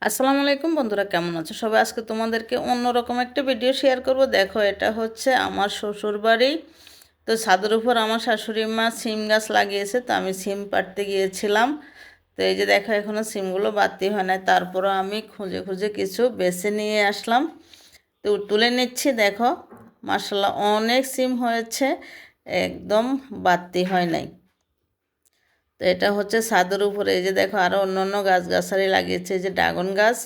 আসসালামু আলাইকুম বন্ধুরা, কেমন আছো সবাই? আজকে তোমাদেরকে অন্যরকম একটা ভিডিও শেয়ার করব। দেখো, এটা হচ্ছে আমার শ্বশুর বাড়ি। তো ছাদের উপর আমার শাশুড়ি মা সিম গাছ লাগিয়েছে, তো আমি সিম পাড়তে গিয়েছিলাম। তো এই যে দেখো, এখনও সিমগুলো বাতি হয় না, তারপরও আমি খুঁজে খুঁজে কিছু বেছে নিয়ে আসলাম। তো তুলে নিচ্ছি। দেখো, মাশাআল্লাহ অনেক সিম হয়েছে, একদম বাতি হয় নাই। তো এটা হচ্ছে ছাদের উপরে। এই যে দেখো, আরও অন্য অন্য গাছগাছালি লাগিয়েছে। এই যে ড্রাগন গাছ,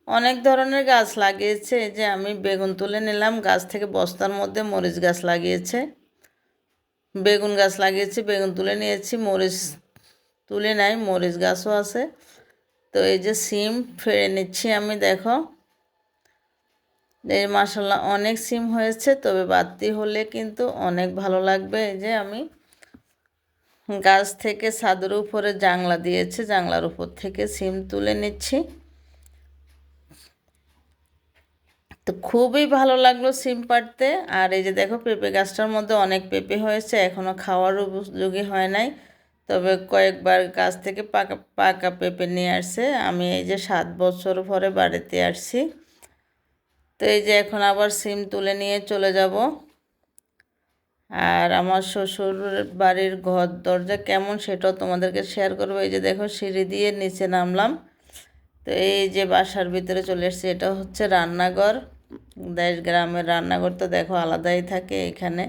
অনেক ধরনের গাছ লাগিয়েছে। এই যে আমি বেগুন তুলে নিলাম গাছ থেকে, বস্তার মধ্যে মরিচ গাছ লাগিয়েছে, বেগুন গাছ লাগিয়েছি, বেগুন তুলে নিয়েছি, মরিচ তুলে নাই, মরিচ গাছও আছে। তো এই যে সিম ফেড়ে নিচ্ছি আমি। দেখো, এই মাশাআল্লাহ অনেক সিম হয়েছে, তবে বাড়তি হলে কিন্তু অনেক ভালো লাগবে। এই যে আমি গাছ থেকে ছাদের উপরে জাংলা দিয়েছে, জাংলার উপর থেকে সিম তুলে নিচ্ছি। তো খুবই ভালো লাগলো সিম পাড়তে। আর এই যে দেখো, পেঁপে গাছটার মধ্যে অনেক পেঁপে হয়েছে, এখনও খাওয়ার উপযোগী হয় নাই। তবে কয়েকবার গাছ থেকে পাকা পাকা পেঁপে নিয়ে আসছে। আমি এই যে 7 বছর পরে বাড়িতে আসছি। তো এই যে এখন আবার সিম তুলে নিয়ে চলে যাব। আর আমার শ্বশুর বাড়ির ঘর দরজা কেমন সেটাও তোমাদেরকে শেয়ার করবো। এই যে দেখো, সিঁড়ি দিয়ে নিচে নামলাম। তো এই যে বাসার ভিতরে চলে এসেছি। এটা হচ্ছে রান্নাঘর। দেশ গ্রামের রান্নাঘর তো দেখো আলাদাই থাকে। এখানে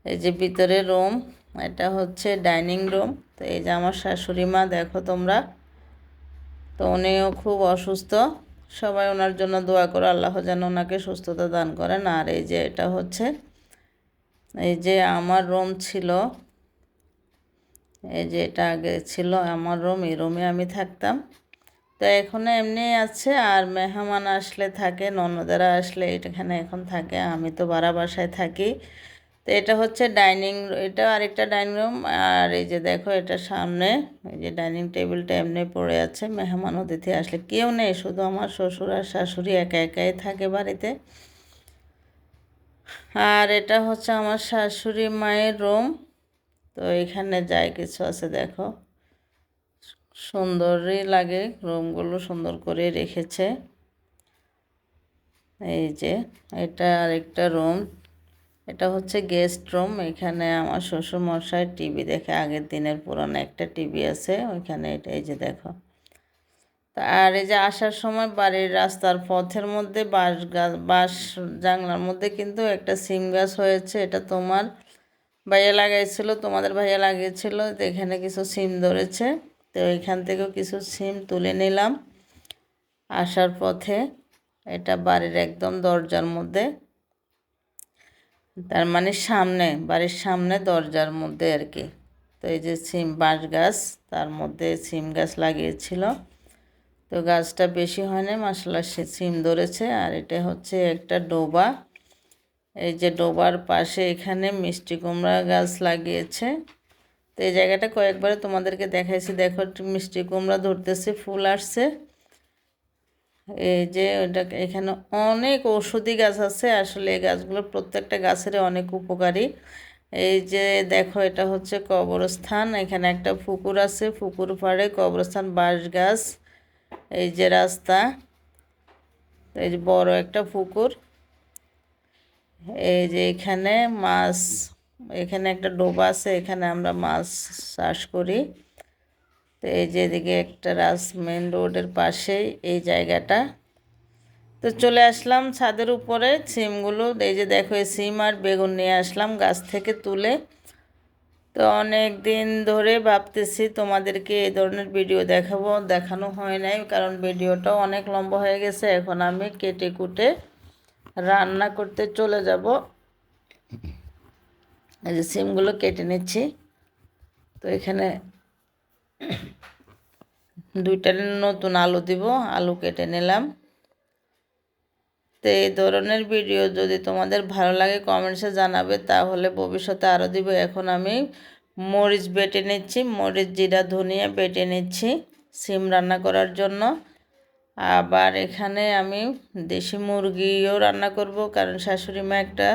এই যে ভিতরে রুম, এটা হচ্ছে ডাইনিং রুম। তো এই যে আমার শাশুড়ি মা, দেখো তোমরা। তো উনিও খুব অসুস্থ, সবাই ওনার জন্য দোয়া করো, আল্লাহ যেন ওনাকে সুস্থতা দান করেন। আর এই যে এটা হচ্ছে, এই যে আমার রুম ছিল, এই যে এটা আগে ছিল আমার রুম, এই রুমে আমি থাকতাম। তো এখনও এমনি আছে, আর মেহমান আসলে থাকে, ননদেরা আসলে এখানে এখন থাকে। আমি তো ভাড়া বাসায় থাকি। তো এটা হচ্ছে ডাইনিং, এটা আরেকটা ডাইনিং রুম। আর এই যে দেখো, এটা সামনে এই যে ডাইনিং টেবিলটা এমনি পড়ে আছে। মেহমান অতিথি আসলে কেউ নেই, শুধু আমার শ্বশুর আর শাশুড়ি একা একাই থাকে বাড়িতে। আর এটা হচ্ছে আমার শাশুড়ি মায়ের রুম। তো এখানে যাই কিছু আছে, দেখো সুন্দরই লাগে, রুমগুলো সুন্দর করে রেখেছে। এই যে এটা আরেকটা রুম, এটা হচ্ছে গেস্ট রুম। এখানে আমার শ্বশুর মশাই টিভি দেখে, আগের দিনের পুরনো একটা টিভি আছে ওইখানে। এটা এই যে দেখো। আর এই যে আসার সময় বাড়ির রাস্তার পথের মধ্যে বাঁশ গাছ, বাঁশ জাংলার মধ্যে কিন্তু একটা সিম গাছ হয়েছে। এটা তোমার ভাইয়া লাগাইছিল, তোমাদের ভাইয়া লাগিয়েছিল। তো এখানে কিছু সিম ধরেছে, তো এখান থেকেও কিছু সিম তুলে নিলাম আসার পথে। এটা বাড়ির একদম দরজার মধ্যে, তার মানে সামনে, বাড়ির সামনে দরজার মধ্যে আর কি। তো এই যে সিম বাঁশ গাছ, তার মধ্যে সিম গাছ লাগিয়েছিল। তো গাছটা বেশি হয় না, মাশাআল্লাহ সে সিম ধরেছে। আর এটা হচ্ছে একটা ডোবা। এই যে ডোবার পাশে এখানে মিষ্টি কুমড়া গাছ লাগিয়েছে। তো এই জায়গাটা কয়েকবার তোমাদেরকে দেখাইছি। দেখো, মিষ্টি কুমড়া ধরতেছে, ফুল আসছে। এই যে ওটা, এখানে অনেক ঔষধি গাছ আছে। আসলে এই গাছগুলো প্রত্যেকটা গাছের অনেক উপকারী। এই যে দেখো, এটা হচ্ছে কবরস্থান। এখানে একটা পুকুর আছে, পুকুর পাড়ে কবরস্থান, বাঁশ গাছ। এই যে রাস্তা, এই যে বড় একটা পুকুর। এই যে এখানে মাছ, এখানে একটা ডোবা আছে, এখানে আমরা মাছ চাষ করি। তো এই যে এদিকে একটা মেন রোডের পাশেই এই জায়গাটা। তো চলে আসলাম ছাদের উপরে সিমগুলো। এই যে দেখো, এই সিম আর বেগুন নিয়ে আসলাম গাছ থেকে তুলে। তো অনেক দিন ধরে ভাবতেছি তোমাদেরকে এই ধরনের ভিডিও দেখাবো, দেখানো হয় নাই, কারণ ভিডিওটাও অনেক লম্বা হয়ে গেছে। এখন আমি কেটে কুটে রান্না করতে চলে যাব। এই যে সিমগুলো কেটে নিচ্ছি। তো এখানে দুইটা নতুন আলু দিব, আলু কেটে নিলাম। তো এই ধরনের ভিডিও যদি তোমাদের ভালো লাগে কমেন্টসে জানাবে, তাহলে ভবিষ্যতে আরও দিব। এখন আমি মরিচ বেটে নিচ্ছি, মরিচ জিরা ধনিয়া বেটে নিচ্ছি সিম রান্না করার জন্য। আবার এখানে আমি দেশি মুরগিও রান্না করব, কারণ শাশুড়ি মা একটা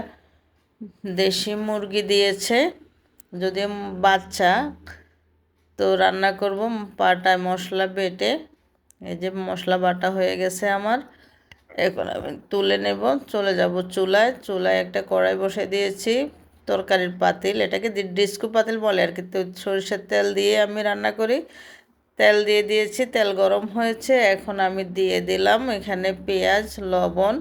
দেশি মুরগি দিয়েছে, যদিও বাচ্চা। তো রান্না করব পাটায় মশলা বেটে। এই যে মশলা বাটা হয়ে গেছে আমার। এখন আমি তুলে নেব, চলে যাব চুলায়। চুলায় একটা কড়াই বসে দিয়েছি, তরকারির পাতিল, এটাকে ডিস্কো পাতিল বলে আর কি। তো সরিষার তেল দিয়ে আমি রান্না করি। তেল দিয়ে দিয়েছি, তেল গরম হয়েছে। এখন আমি দিয়ে দিলাম এখানে পেঁয়াজ, লবণ।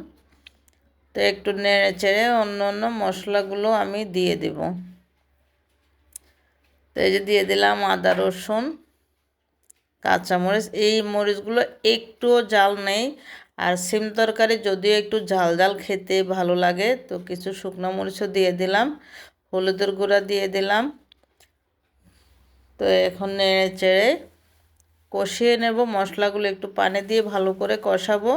তো একটু নেড়ে চেড়ে অন্য অন্য মশলাগুলো আমি দিয়ে দেব। তো এই যে দিয়ে দিলাম আদা, রসুন, কাঁচামরিচ। এই মরিচগুলো একটুও ঝাল নেই। আর সিম তরকারি যদিও একটু ঝাল ঝাল খেতে ভালো লাগে, তো কিছু শুকনো মরিচও দিয়ে দিলাম, হলুদের গুঁড়া দিয়ে দিলাম। তো এখন নেড়ে চেড়ে কষিয়ে নেব মশলাগুলো, একটু পানি দিয়ে ভালো করে কষাবো।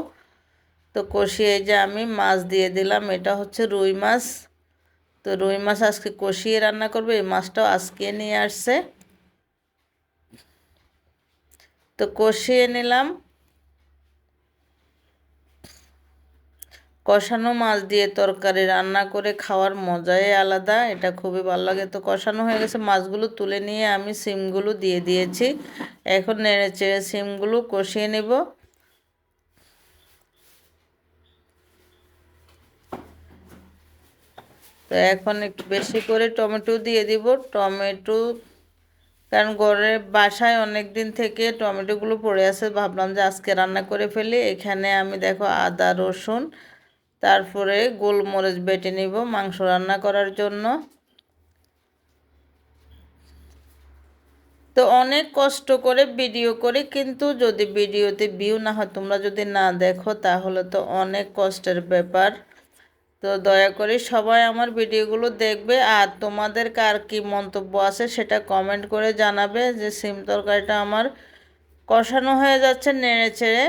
তো কষিয়ে যে আমি মাছ দিয়ে দিলাম, এটা হচ্ছে রুই মাছ। তো রুই মাছ আজকে কষিয়ে রান্না করবে, এই মাছটাও আজকে নিয়ে আসছে। তো কষিয়ে নিলাম। কষানো মাছ দিয়ে তরকারি রান্না করে খাওয়ার মজাই আলাদা, এটা খুবই ভালো লাগে। তো কষানো হয়ে গেছে, মাছগুলো তুলে নিয়ে আমি সিমগুলো দিয়ে দিয়েছি। এখন নেড়ে চেড়ে সিমগুলো কষিয়ে নেব। তো এখন একটু বেশি করে টমেটো দিয়ে দিব। টমেটো, কারণ ঘরের বাসায় অনেক দিন থেকে টমেটোগুলো পড়ে আছে, ভাবলাম যে আজকে রান্না করে ফেলি। এখানে আমি দেখো আদা, রসুন, তারপরে গোলমরিচ বেটে নিব মাংস রান্না করার জন্য। তো অনেক কষ্ট করে ভিডিও করি, কিন্তু যদি ভিডিওতে ভিউ না হয়, তোমরা যদি না দেখো, তাহলে তো অনেক কষ্টের ব্যাপার। তো দয়া করে সবাই আমার ভিডিওগুলো দেখবে। আর তোমাদের কার কি মন্তব্য আছে সেটা কমেন্ট করে জানাবে। যে সিম তরকারিটা আমার কষানো হয়ে যাচ্ছে নেড়ে চেড়ে,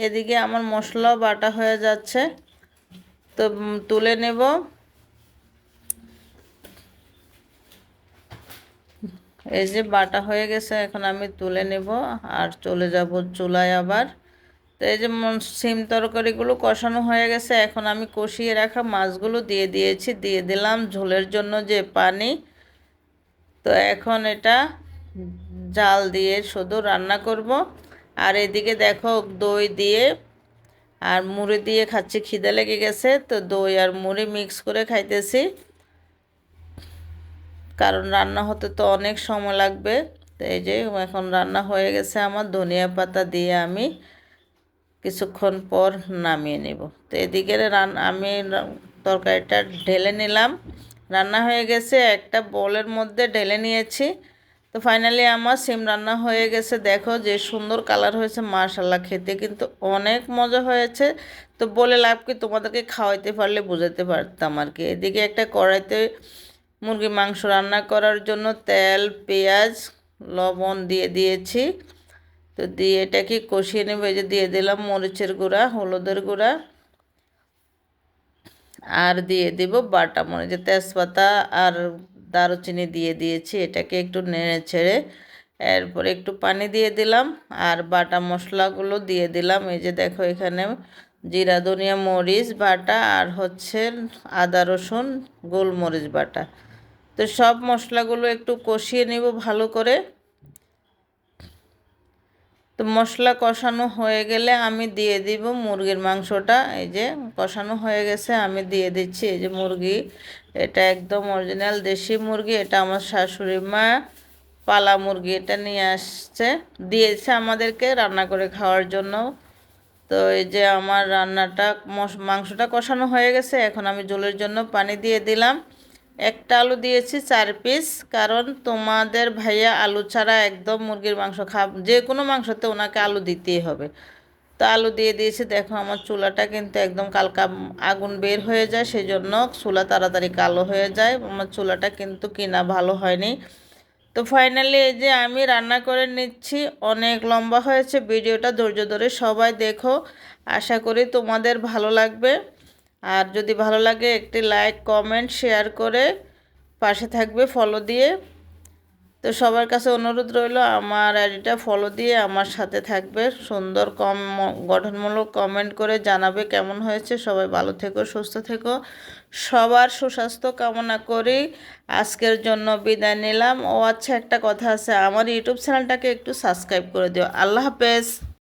এদিকে আমার মশলাও বাটা হয়ে যাচ্ছে। তো তুলে নেব। এই যে বাটা হয়ে গেছে, এখন আমি তুলে নেব আর চলে যাব চুলায় আবার। তো এই যে সিম তরকারিগুলো কষানো হয়ে গেছে, এখন আমি কষিয়ে রাখা মাছগুলো দিয়ে দিয়েছি। দিয়ে দিলাম ঝোলের জন্য যে পানি। তো এখন এটা জাল দিয়ে শুধু রান্না করব। আর এদিকে দেখো দই দিয়ে আর মুড়ি দিয়ে খাচ্ছি, খিদে লেগে গেছে। তো দই আর মুড়ি মিক্স করে খাইতেছি, কারণ রান্না হতে তো অনেক সময় লাগবে। তো এই যে এখন রান্না হয়ে গেছে আমার, ধনিয়া পাতা দিয়ে আমি কিছুক্ষণ পর নামিয়ে নেব। তো এদিকে আমি তরকারিটা ঢেলে নিলাম, রান্না হয়ে গেছে, একটা বোলের মধ্যে ঢেলে নিয়েছি। তো ফাইনালি আমার সিম রান্না হয়ে গেছে। দেখো যে সুন্দর কালার হয়েছে, মাশাল্লাহ, খেতে কিন্তু অনেক মজা হয়েছে। তো বলে লাভ কি, তোমাদেরকে খাওয়াইতে পারলে বুঝাতে পারতাম আর কি। এদিকে একটা কড়াইতে মুরগি মাংস রান্না করার জন্য তেল, পেঁয়াজ, লবণ দিয়ে দিয়েছি। তো দিয়ে এটাকে কষিয়ে নেব। এই যে দিয়ে দিলাম মরিচের গুঁড়া, হলুদের গুঁড়া, আর দিয়ে দিব বাটা মরিচ, তেজপাতা আর দারুচিনি দিয়ে দিয়েছি। এটাকে একটু নেড়ে ছেড়ে এরপরে একটু পানি দিয়ে দিলাম আর বাটা মশলাগুলো দিয়ে দিলাম। এই যে দেখো এখানে জিরা, ধনিয়া, মরিচ বাটা আর হচ্ছে আদা, রসুন, গোলমরিচ বাটা। তো সব মশলাগুলো একটু কষিয়ে নেব ভালো করে। তো মশলা কষানো হয়ে গেলে আমি দিয়ে দিব মুরগির মাংসটা। এই যে কষানো হয়ে গেছে, আমি দিয়ে দিচ্ছি। এই যে মুরগি, এটা একদম অরিজিনাল দেশি মুরগি। এটা আমার শাশুড়ি মা পালা মুরগি এটা নিয়ে আসছে, দিয়েছে আমাদেরকে রান্না করে খাওয়ার জন্য। তো এই যে আমার রান্নাটা মাংসটা কষানো হয়ে গেছে, এখন আমি ঝোলের জন্য পানি দিয়ে দিলাম। একটা আলু দিয়েছি 4 পিস, কারণ তোমাদের ভাইয়া আলু ছাড়া একদম মুরগির মাংস যে কোনো মাংসতে ওনাকে আলু দিতেই হবে। তো আলু দিয়ে দিয়েছি। দেখো আমার চুলাটা কিন্তু একদম কালকা আগুন বের হয়ে যায়, সেই জন্য চুলা তাড়াতাড়ি কালো হয়ে যায়। আমার চুলাটা কিন্তু কিনা ভালো হয়নি। তো ফাইনালি এই যে আমি রান্না করে নিচ্ছি। অনেক লম্বা হয়েছে ভিডিওটা, ধৈর্য ধরে সবাই দেখো, আশা করি তোমাদের ভালো লাগবে। আর যদি ভালো লাগে একটি লাইক, কমেন্ট, শেয়ার করে পাশে থাকবে ফলো দিয়ে। তো সবার কাছে অনুরোধ রইল আমার আইডিটা ফলো দিয়ে আমার সাথে থাকবে। সুন্দর গঠনমূলক কমেন্ট করে জানাবে কেমন হয়েছে। সবাই ভালো থেকো, সুস্থ থেকো, সবার সুস্বাস্থ্য কামনা করি। আজকের জন্য বিদায় নিলাম। ও আচ্ছা, একটা কথা আছে, আমার ইউটিউব চ্যানেলটাকে একটু সাবস্ক্রাইব করে দিও। আল্লাহ হাফেজ।